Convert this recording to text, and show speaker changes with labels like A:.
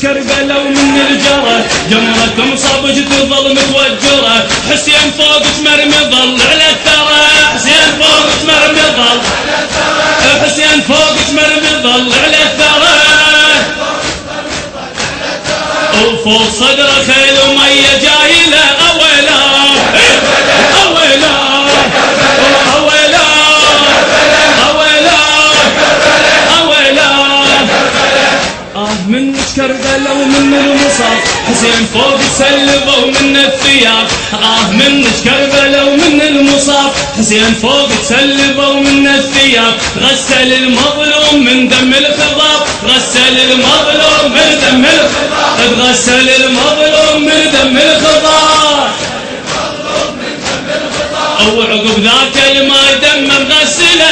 A: كربلا ومن الجرة جمرة مصابج تظل متوجرة حسين فوقك مرمي ظل على الثرى حسين فوقك مرمي ظل حسين فوقك مرمي ظل على الثرى وفوق صدره خيل ومية جايلة أويلا أويلا أويلا أويلا أويلا من كربلا ومن المصاب حسين فوق سلبه ومن الثياب من كربلا ومن المصاب حسين فوق سلبه ومن الثياب غسل المظلوم من دم الخضاب غسل المظلوم من دم الخضاب غسل المظلوم من دم الخضاب وعقب ذاك الماء دم مغسله